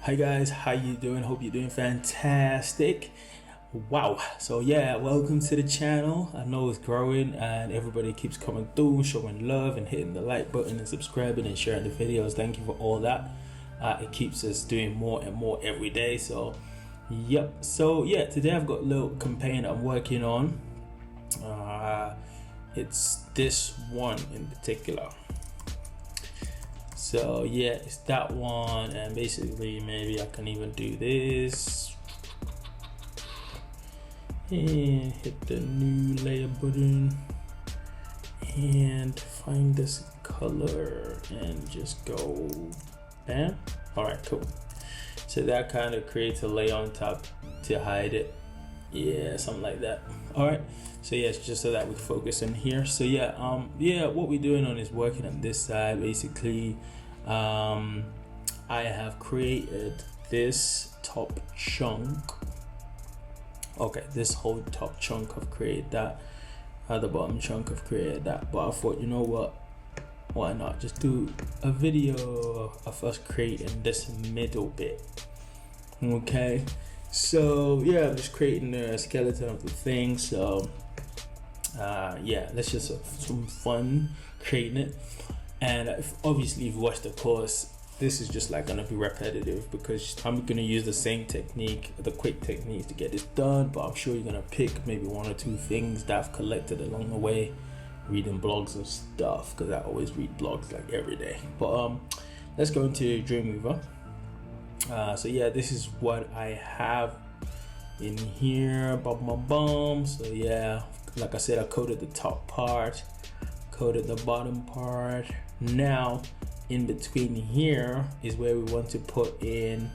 Hi guys, how you doing? Hope you're doing fantastic. Wow. So yeah, welcome to the channel. I know it's growing and everybody keeps coming through, showing love and hitting the like button and subscribing and sharing the videos. Thank you for all that. It keeps us doing more and more every day. So yep. So yeah, today I've got a little campaign I'm working on. It's this one in particular. So yeah, it's that one, and basically maybe I can even do this and hit the new layer button and find this color and just go bam. All right, cool. So that kind of creates a layer on top to hide it. Yeah, something like that. All right. So yeah, it's just so that we focus in here. So yeah, what we're doing on is working on this side. Basically, I have created this top chunk. Okay, this whole top chunk I've created that. The bottom chunk I've created that. But I thought, you know what? Why not just do a video of us creating this middle bit? Okay. So yeah, I'm just creating a skeleton of the thing. So yeah, let's just have some fun creating it. And obviously, if you watch the course, this is just like gonna be repetitive because I'm gonna use the same technique, the quick techniques to get this done. But I'm sure you're gonna pick maybe one or two things that I've collected along the way, reading blogs and stuff, because I always read blogs like every day. But let's go into Dreamweaver. So yeah, this is what I have in here. So yeah, like I said, I coded the top part, coded the bottom part. Now in between here is where we want to put in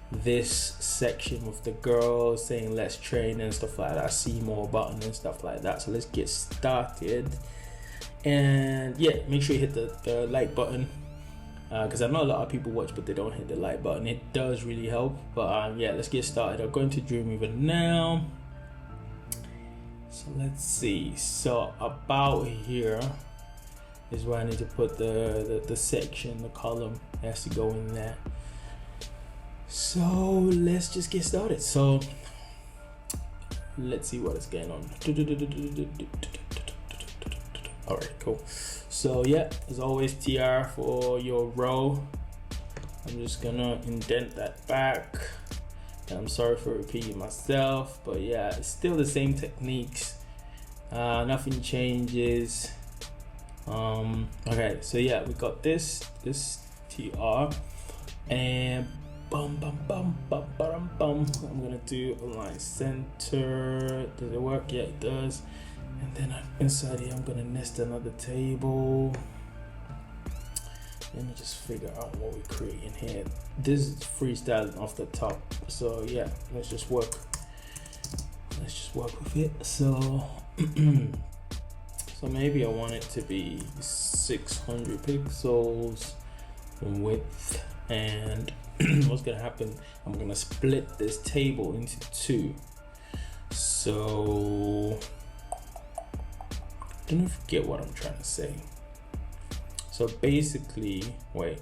this section with the girls saying let's train and stuff like that, see more button and stuff like that. So let's get started. And yeah, make sure you hit the like button, because I know a lot of people watch but they don't hit the like button. It does really help. But yeah, let's get started. I'm going to Dreamweaver now. So let's see. So about here is where I need to put the section, the column has to go in there. So let's just get started. So let's see what is going on. All right, cool. So yeah, as always, TR for your row. I'm just gonna indent that back. I'm sorry for repeating myself, but yeah, it's still the same techniques. Nothing changes. Okay, so yeah, we got this TR, and bum. I'm gonna do align center. Does it work? Yeah, it does. And then inside here, I'm gonna nest another table. Let me just figure out what we create in here. This is freestyling off the top. So yeah, let's just work with it. So so maybe I want it to be 600 pixels width. And what's gonna happen, I'm gonna split this table into two. So don't forget what I'm trying to say. So basically, wait,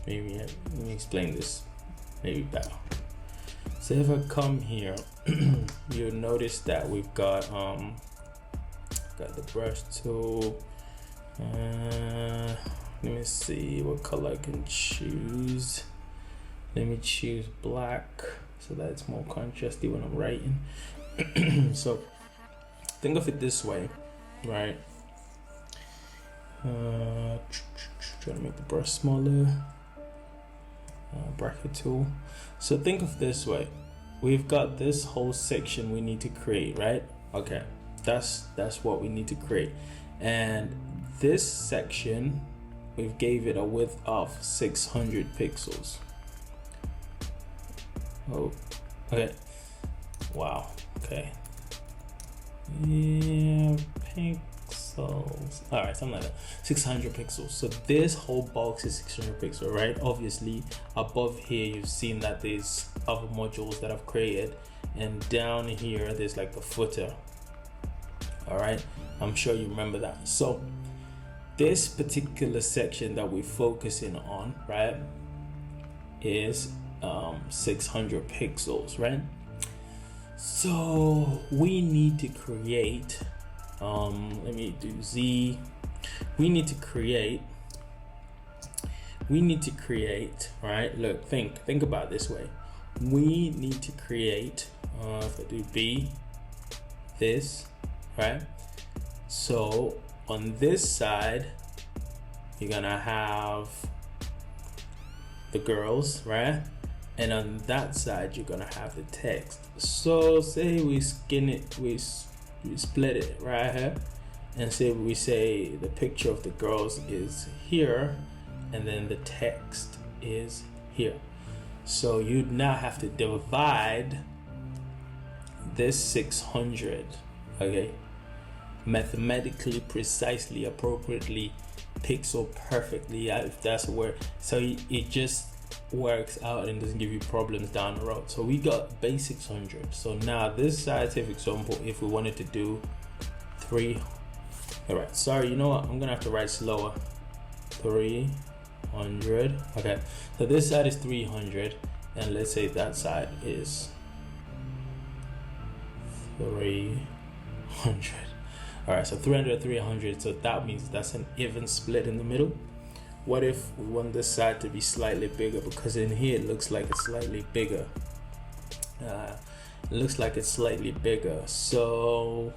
maybe let me explain this maybe better. So if I come here, you'll notice that we've got the brush tool. Let me see what color I can choose. Let me choose black so that it's more contrasty when I'm writing. So think of it this way, right? Trying to make the brush smaller. Bracket tool. So think of this way. We've got this whole section we need to create, right? Okay, that's what we need to create. And this section, we've gave it a width of 600 pixels. Oh, okay. Wow. Okay. Yeah, pixels. All right, something like that. 600 pixels. So this whole box is 600 pixels, right? Obviously, above here, you've seen that there's other modules that I've created, and down here, there's like a footer. All right, I'm sure you remember that. So this particular section that we're focusing on, right? is 600 pixels, right? So we need to create let me do Z. We need to create, right? Look, think about it this way. We need to create if I do B, this, right? So on this side you're gonna have the girls, right? And on that side you're gonna have the text. So say we skin it, we split it right here, and say we say the picture of the girls is here and then the text is here. So you'd now have to divide this 600, okay, mathematically, precisely, appropriately, pixel perfectly, if that's a word. So it just works out and doesn't give you problems down the road. So we got base 600. So now this side, say for example, if we wanted to do 3, all right, sorry, you know what, I'm gonna have to write slower. 300. Okay, so this side is 300, and let's say that side is 300. All right, so 300, 300. So that means that's an even split in the middle. What if we want this side to be slightly bigger? Because in here it looks like it's slightly bigger. So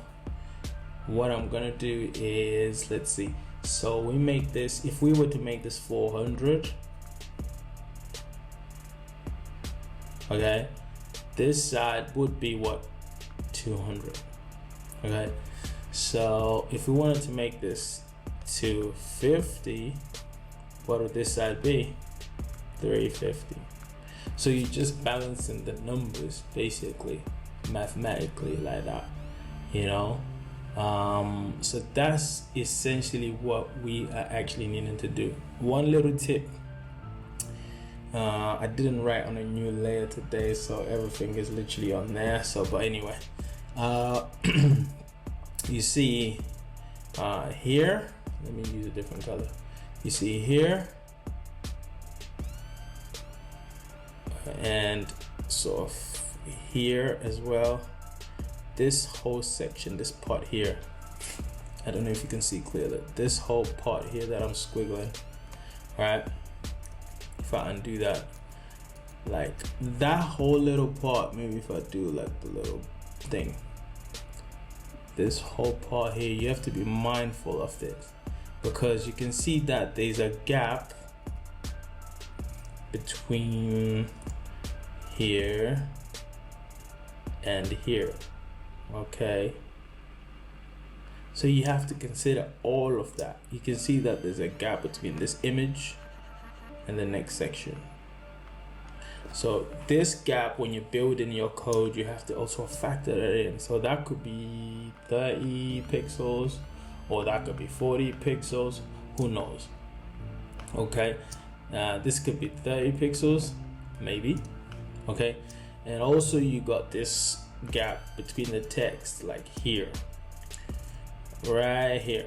what I'm gonna do is, let's see. So we make this, if we were to make this 400, okay, this side would be what? 200. Okay, so if we wanted to make this 250, what would this side be? 350. So you're just balancing the numbers basically, mathematically, like that, you know. So that's essentially what we are actually needing to do. One little tip, I didn't write on a new layer today, so everything is literally on there. So but anyway, you see here, let me use a different color. You see here, and sort of here as well. This whole section, this part here, I don't know if you can see clearly, this whole part here that I'm squiggling, right? If I undo that, like that whole little part, maybe if I do like the little thing, this whole part here, you have to be mindful of this, because you can see that there's a gap between here and here. Okay, so you have to consider all of that. You can see that there's a gap between this image and the next section. So this gap, when you're building your code, you have to also factor that in. So that could be 30 pixels, or that could be 40 pixels, who knows. Okay, this could be 30 pixels, maybe. Okay, and also you got this gap between the text, like here, right here.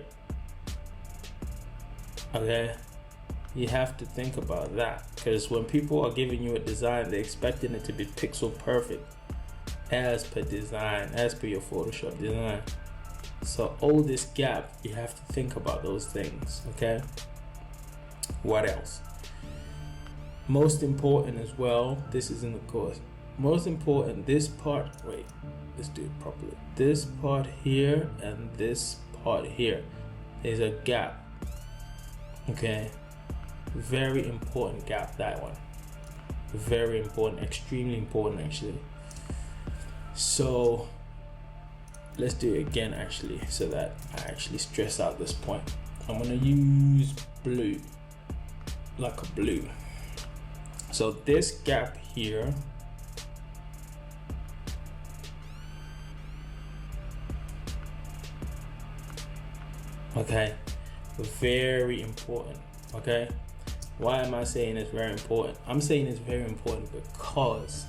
Okay, you have to think about that, because when people are giving you a design, they're expecting it to be pixel perfect as per design, as per your Photoshop design. So all this gap, you have to think about those things. Okay, what else? Most important as well, this is in the course, most important, this part, wait, let's do it properly. This part here and this part here, there's a gap. Okay, very important gap, that one. Very important, extremely important actually. So let's do it again actually, so that I actually stress out this point. I'm gonna use blue, like a blue. So this gap here, okay, very important. Okay, why am I saying it's very important? I'm saying it's very important because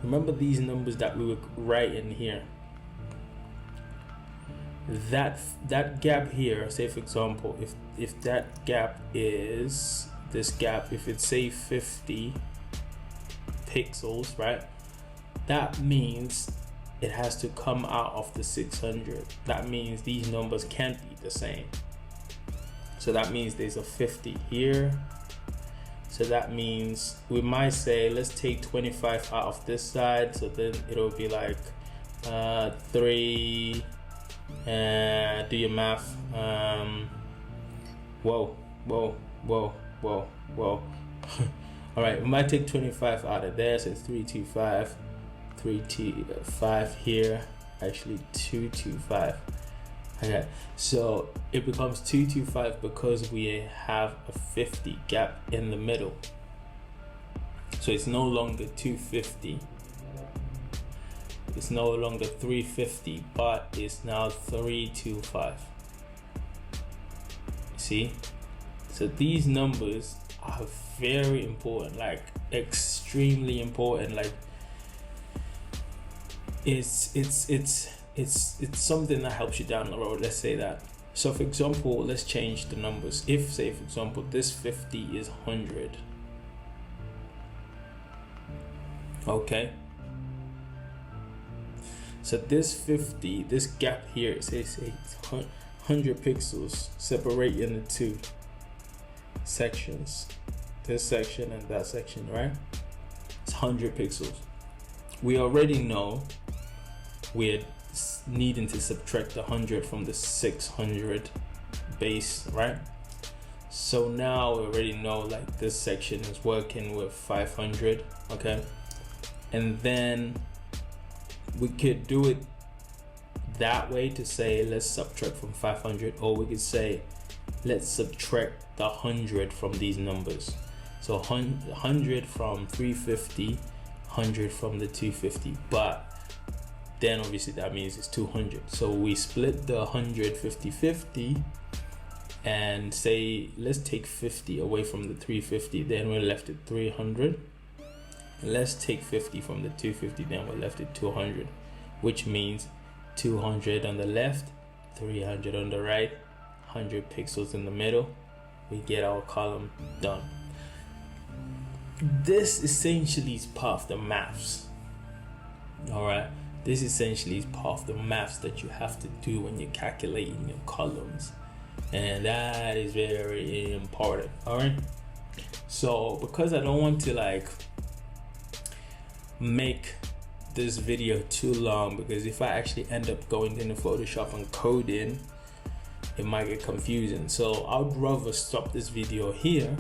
remember these numbers that we were writing here, that gap here, say for example, if that gap is this gap, if it's say 50 pixels, right, that means it has to come out of the 600. That means these numbers can't be the same. So that means there's a 50 here. So that means we might say, let's take 25 out of this side. So then it'll be like 3, do your math. Whoa. All right, we might take 25 out of there. So it's 325, 325 here, actually 225. Okay, so it becomes 225 because we have a 50 gap in the middle. So it's no longer 250. It's no longer 350, but it's now 325. See? So these numbers are very important, like extremely important. Like it's something that helps you down the road, let's say that. So for example, let's change the numbers. If, say for example, this 50 is 100, okay, so this 50, this gap here, it says 100 pixels separate into 2 sections, this section and that section, right? It's 100 pixels. We already know we're needing to subtract 100 from the 600 base, right? So now we already know like this section is working with 500, okay? And then we could do it that way to say let's subtract from 500, or we could say let's subtract the 100 from these numbers. So 100 from 350, 100 from the 250, but then obviously that means it's 200. So we split the 100 50-50 and say let's take 50 away from the 350, then we're left at 300. Let's take 50 from the 250, then we're left at 200, which means 200 on the left, 300 on the right, 100 pixels in the middle. We get our column done. This essentially is part of the maths. All right, this essentially is part of the maths that you have to do when you're calculating your columns, and that is very important. All right, so because I don't want to like make this video too long, because if I actually end up going into Photoshop and coding, it might get confusing. So I'd rather stop this video here,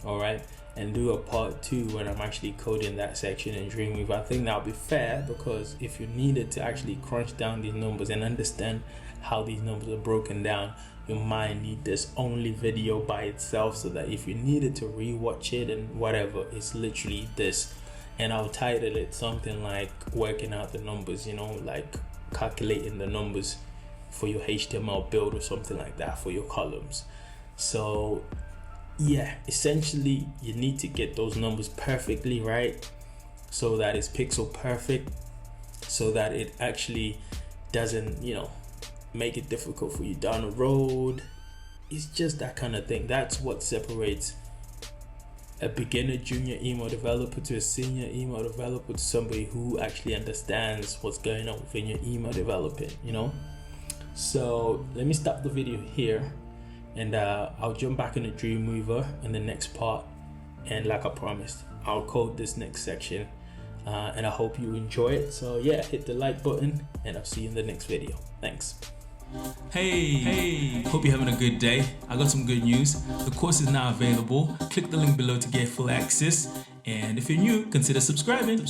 all right, and do a part 2 when I'm actually coding that section in Dreamweaver. I think that'll be fair, because if you needed to actually crunch down these numbers and understand how these numbers are broken down, you might need this only video by itself, so that if you needed to rewatch it and whatever, it's literally this. And I'll title it something like working out the numbers, you know, like calculating the numbers for your HTML build or something like that for your columns. So yeah, essentially you need to get those numbers perfectly right, so that it's pixel perfect, so that it actually doesn't, you know, make it difficult for you down the road. It's just that kind of thing. That's what separates a beginner junior email developer to a senior email developer, to somebody who actually understands what's going on within your email development, you know. So let me stop the video here, and I'll jump back into Dreamweaver in the next part, and like I promised, I'll code this next section, and I hope you enjoy it. So yeah, hit the like button, and I'll see you in the next video. Thanks. Hey, hope you're having a good day. I got some good news. The course is now available. Click the link below to get full access, and if you're new, consider subscribing.